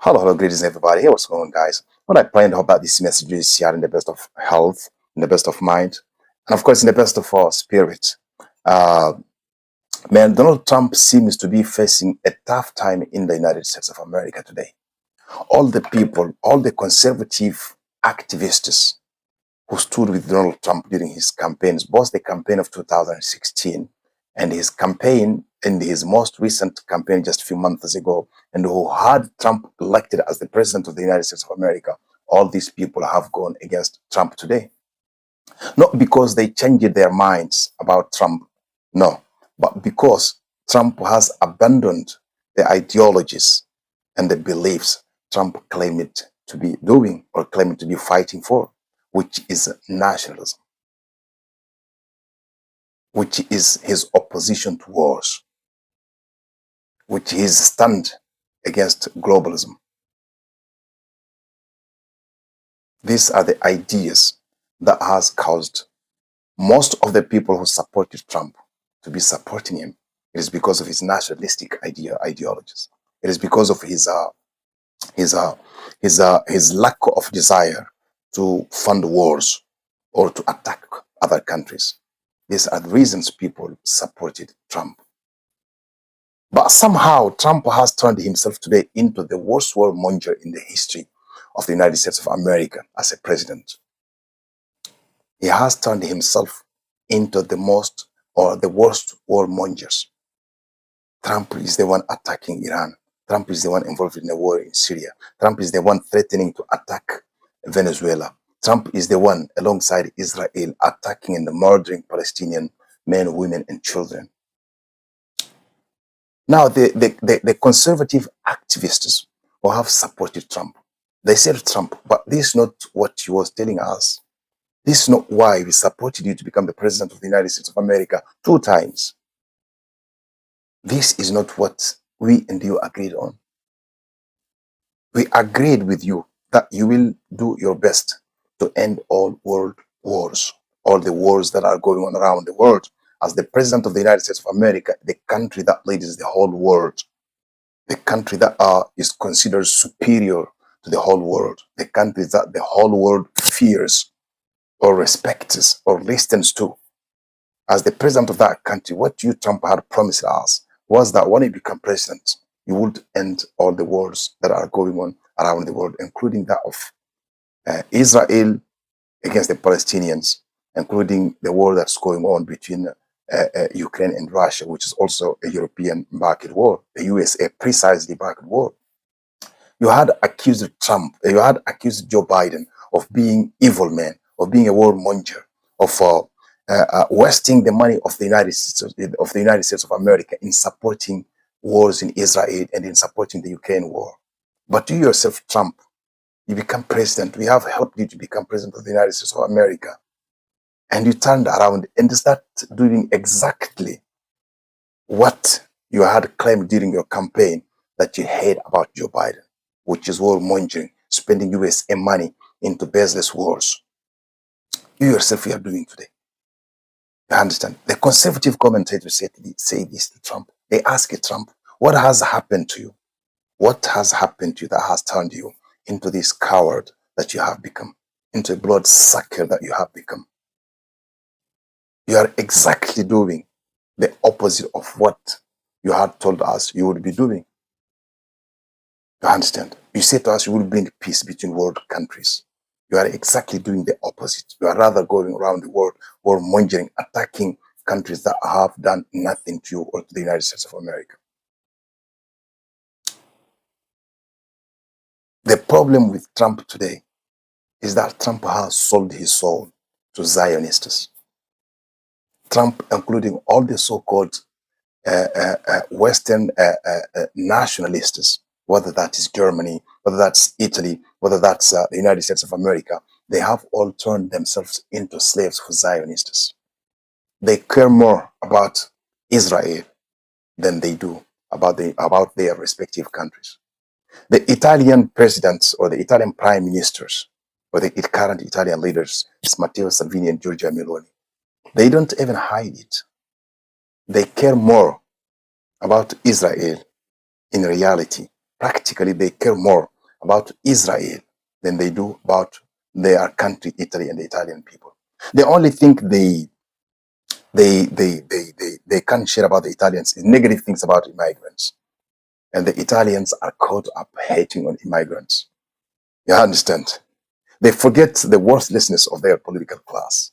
Hello, greetings everybody. Hey, what's going on, guys? What I plan to hope that this message is shared in the best of health, in the best of mind, and of course in the best of our spirit. Uh, Man, Donald Trump seems to be facing a tough time in the United States of America today. All the people, all the conservative activists who stood with Donald Trump during his campaigns, both the campaign of 2016 and his campaign in his most recent campaign just a few months ago, and who had Trump elected as the president of the United States of America, all these people have gone against Trump today. Not because they changed their minds about Trump, no, but because Trump has abandoned the ideologies and the beliefs Trump claimed to be doing or claimed to be fighting for, which is nationalism, which is his opposition to wars, which is his stand against globalism. These are the ideas that has caused most of the people who supported Trump to be supporting him. It is because of his nationalistic ideologies. It is because of his lack of desire to fund wars or to attack other countries. These are the reasons people supported Trump. But somehow Trump has turned himself today into the worst warmonger in the history of the United States of America as a president. He has turned himself into the most or the worst warmongers. Trump is the one attacking Iran. Trump is the one involved in the war in Syria. Trump is the one threatening to attack Venezuela. Trump is the one, alongside Israel, attacking and murdering Palestinian men, women, and children. Now, the conservative activists who have supported Trump, they said Trump, but this is not what he was telling us. This is not why we supported you to become the president of the United States of America 2 times. This is not what we and you agreed on. We agreed with you that you will do your best to end all world wars, all the wars that are going on around the world. As the president of the United States of America, the country that leads the whole world, the country that is considered superior to the whole world, the country that the whole world fears or respects or listens to. As the president of that country, what you, Trump, had promised us was that when you become president, you would end all the wars that are going on around the world, including that of Israel against the Palestinians, including the war that's going on between Ukraine and Russia, which is also a European-backed war, a USA precisely backed war. You had accused Trump, you had accused Joe Biden of being evil man, of being a warmonger, of wasting the money of the United States of America in supporting wars in Israel and in supporting the Ukraine war. But you yourself, Trump, you become president. We have helped you to become president of the United States of America. And you turned around and start doing exactly what you had claimed during your campaign that you hate about Joe Biden, which is warmongering, spending USA money into baseless wars. You yourself, you are doing today. You understand? The conservative commentators say this to Trump. They ask Trump, what has happened to you? What has happened to you that has turned you into this coward that you have become, into a bloodsucker that you have become? You are exactly doing the opposite of what you had told us you would be doing. You understand? You said to us you will bring peace between world countries. You are exactly doing the opposite. You are rather going around the world warmongering, attacking countries that have done nothing to you or to the United States of America. The problem with Trump today is that Trump has sold his soul to Zionists. Trump, including all the so-called Western nationalists, whether that is Germany, whether that's Italy, whether that's the United States of America, they have all turned themselves into slaves for Zionists. They care more about Israel than they do about their respective countries. The Italian presidents or the Italian prime ministers or the current Italian leaders, Matteo Salvini and Giorgia Meloni, they don't even hide it. They care more about Israel in reality practically they care more about Israel than they do about their country, Italy, and the Italian people. The only thing they can share about the Italians is negative things about immigrants. And the Italians are caught up hating on immigrants. You understand? They forget the worthlessness of their political class.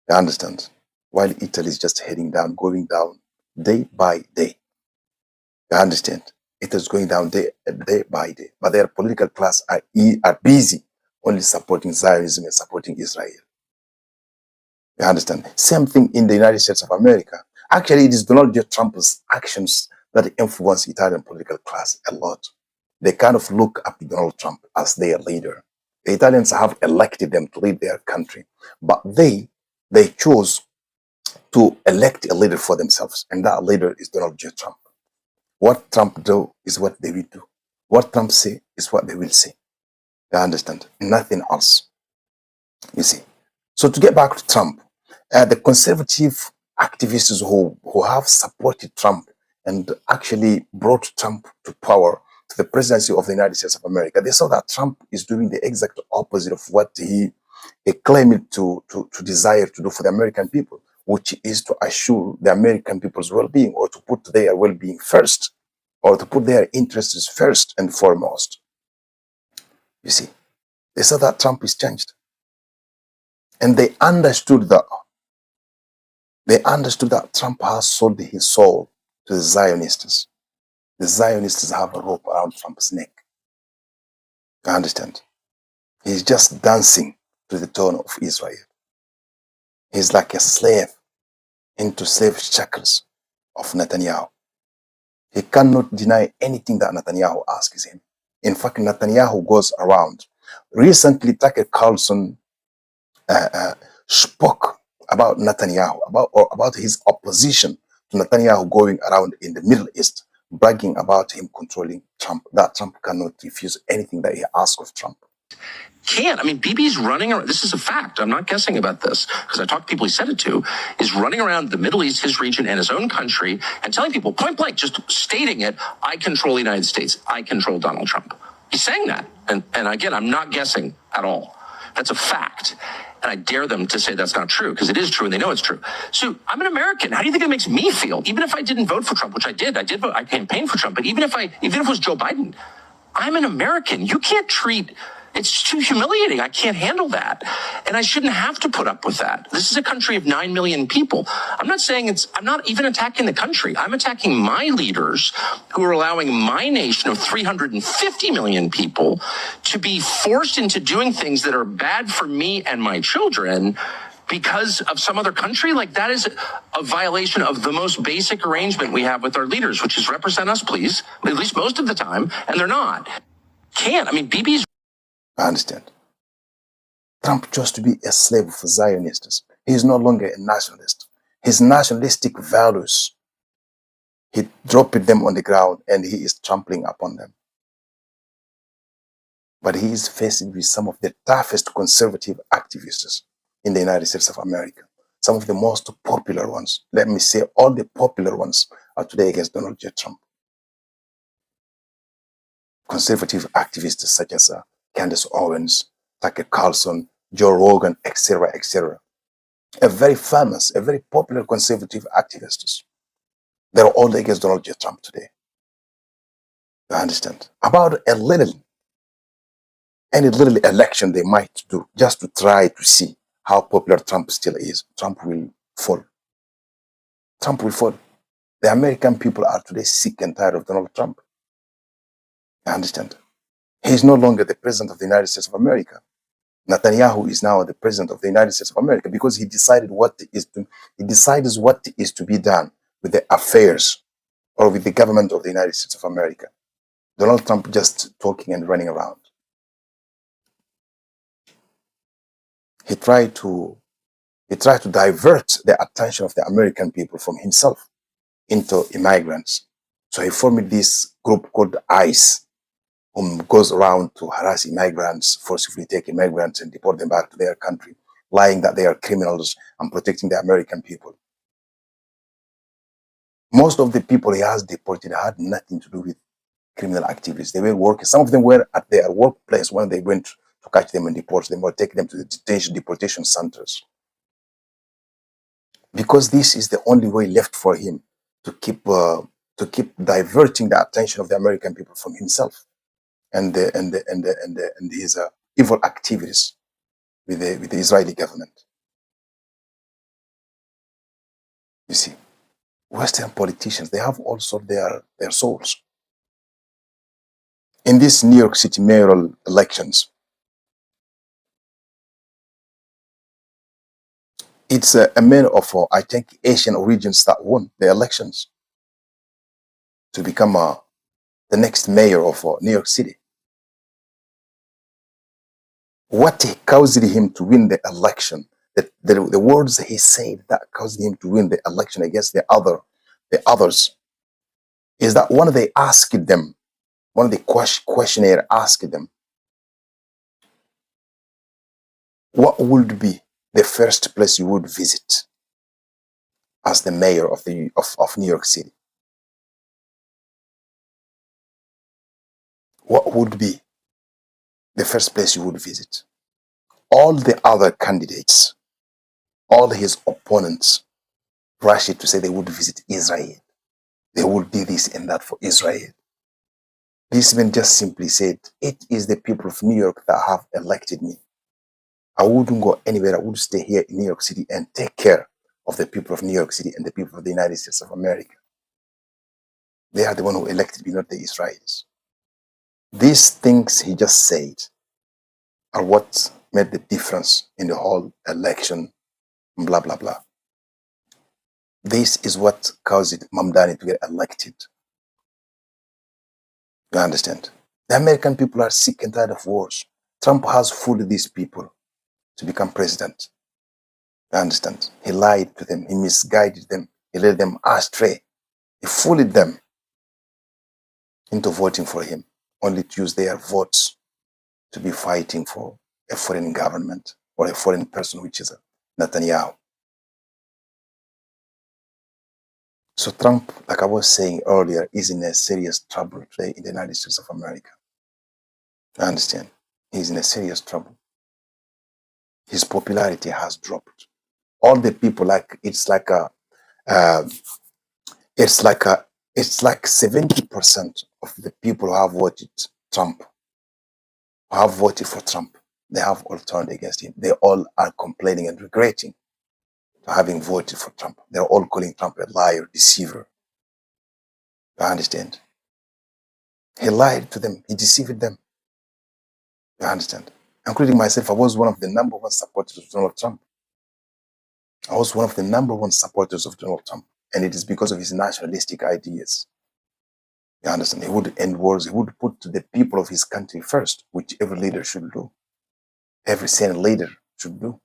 You understand? While Italy is just heading down, going down day by day. You understand? It is going down day by day. But their political class are busy only supporting Zionism and supporting Israel. You understand? Same thing in the United States of America. Actually, it is Donald J. Trump's actions that influence Italian political class a lot. They kind of look up to Donald Trump as their leader. The Italians have elected them to lead their country, but they chose to elect a leader for themselves, and that leader is Donald J. Trump. What Trump do is what they will do. What Trump say is what they will say. You understand? Nothing else. You see. So to get back to Trump, the conservative activists who have supported Trump and actually brought Trump to power, to the presidency of the United States of America, they saw that Trump is doing the exact opposite of what he claimed to desire to do for the American people, which is to assure the American people's well-being, or to put their well-being first, or to put their interests first and foremost. You see, they saw that Trump is changed. And they understood that Trump has sold his soul to the Zionists. The Zionists have a rope around Trump's neck. You understand? He's just dancing to the tone of Israel. He's like a slave into slave shackles of Netanyahu. He cannot deny anything that Netanyahu asks him. In fact, Netanyahu goes around. Recently, Tucker Carlson spoke about Netanyahu, about his opposition to Netanyahu going around in the Middle East, bragging about him controlling Trump, that Trump cannot refuse anything that he asks of Trump. Can't. I mean, Bibi's running around. This is a fact. I'm not guessing about this because I talked to people he said it to. Is running around the Middle East, his region, and his own country, and telling people point blank, just stating it, I control the United States. I control Donald Trump. He's saying that. And again, I'm not guessing at all. That's a fact. And I dare them to say that's not true, because it is true and they know it's true. So I'm an American. How do you think it makes me feel? Even if I didn't vote for Trump, which I did vote, I campaigned for Trump, but even if it was Joe Biden, I'm an American. You can't it's too humiliating. I can't handle that. And I shouldn't have to put up with that. This is a country of 9 million people. I'm not even attacking the country. I'm attacking my leaders who are allowing my nation of 350 million people to be forced into doing things that are bad for me and my children because of some other country. Like, that is a violation of the most basic arrangement we have with our leaders, which is represent us, please, at least most of the time, and they're not. Can't. I mean, Bibi's... I understand. Trump chose to be a slave of Zionists. He is no longer a nationalist. His nationalistic values, he dropped them on the ground and he is trampling upon them. But he is facing with some of the toughest conservative activists in the United States of America. Some of the most popular ones. Let me say all the popular ones are today against Donald J. Trump. Conservative activists such as Candace Owens, Tucker Carlson, Joe Rogan, etc., etc. A very famous, a very popular conservative activists. They're all against Donald J. Trump today. You understand? About any little election they might do, just to try to see how popular Trump still is, Trump will fall. Trump will fall. The American people are today sick and tired of Donald Trump. You understand? He is no longer the president of the United States of America. Netanyahu is now the president of the United States of America because he decides what is to be done with the affairs or with the government of the United States of America. Donald Trump just talking and running around. He tried to divert the attention of the American people from himself into immigrants. So he formed this group called ICE, whom goes around to harass immigrants, forcibly take immigrants and deport them back to their country, lying that they are criminals and protecting the American people. Most of the people he has deported had nothing to do with criminal activities. They were working. Some of them were at their workplace when they went to catch them and deport them or take them to the deportation centers. Because this is the only way left for him to keep diverting the attention of the American people from himself and his evil activities with the Israeli government. You see, Western politicians, they have also their souls. In these New York City mayoral elections, it's a man of, I think, Asian origins that won the elections to become the next mayor of New York City. What caused him to win the election, the words he said that caused him to win the election against the others, is that one of the questionnaire asked them, what would be the first place you would visit as the mayor of New York City? What would be the first place you would visit? All the other candidates, all his opponents, rushed to say they would visit Israel. They would do this and that for Israel. This man just simply said, it is the people of New York that have elected me. I wouldn't go anywhere. I would stay here in New York City and take care of the people of New York City and the people of the United States of America. They are the one who elected me, not the Israelis. These things he just said are what made the difference in the whole election, blah, blah, blah. This is what caused Mamdani to get elected. You understand? The American people are sick and tired of wars. Trump has fooled these people to become president. You understand? He lied to them. He misguided them. He led them astray. He fooled them into voting for him, only to use their votes to be fighting for a foreign government or a foreign person, which is Netanyahu. So Trump, like I was saying earlier, is in a serious trouble today in the United States of America. I understand. He's in a serious trouble. His popularity has dropped. All the people, it's like 70% of the people who have voted Trump, who have voted for Trump, they have all turned against him. They all are complaining and regretting having voted for Trump. They're all calling Trump a liar, deceiver. You understand? He lied to them. He deceived them. You understand? Including myself, I was one of the number one supporters of Donald Trump. I was one of the number one supporters of Donald Trump. And it is because of his nationalistic ideas. You understand? He would end wars. He would put the people of his country first, which every leader should do. Every Senate leader should do.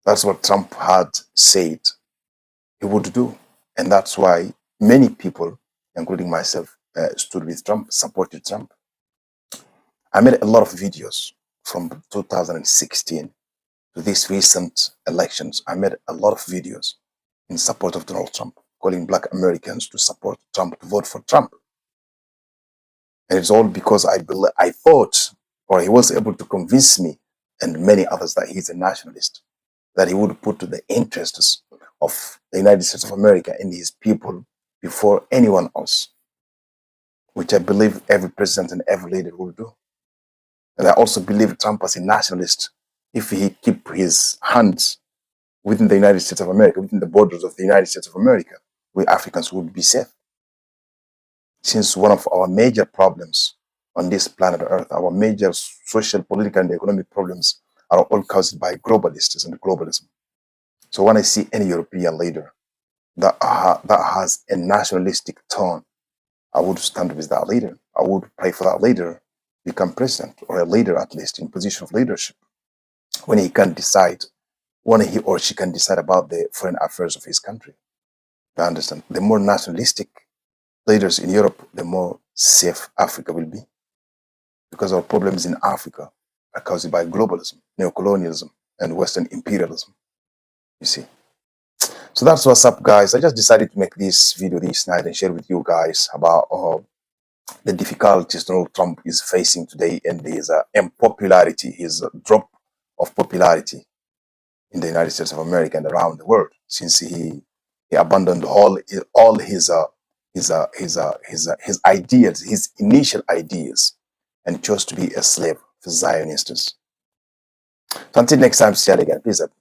That's what Trump had said he would do. And that's why many people, including myself, stood with Trump, supported Trump. I made a lot of videos from 2016 to these recent elections. I made a lot of videos in support of Donald Trump, calling Black Americans to support Trump, to vote for Trump. And it's all because I thought, or he was able to convince me and many others, that he's a nationalist, that he would put the interests of the United States of America and his people before anyone else, which I believe every president and every leader will do. And I also believe Trump as a nationalist, if he keep his hands within the United States of America, within the borders of the United States of America, we Africans would be safe. Since one of our major problems on this planet Earth, our major social, political, and economic problems are all caused by globalists and globalism. So when I see any European leader that has a nationalistic tone, I would stand with that leader. I would pray for that leader become president, or a leader at least in position of leadership, when he can decide, when he or she can decide about the foreign affairs of his country. You understand? The more nationalistic leaders in Europe, the more safe Africa will be. Because our problems in Africa are caused by globalism, neocolonialism, and Western imperialism. You see? So that's what's up, guys. I just decided to make this video this night and share with you guys about the difficulties Donald Trump is facing today and his unpopularity, his drop of popularity in the United States of America and around the world, since he abandoned all his ideas, his initial ideas, and chose to be a slave for Zionists. So until next time, see you again. Peace out.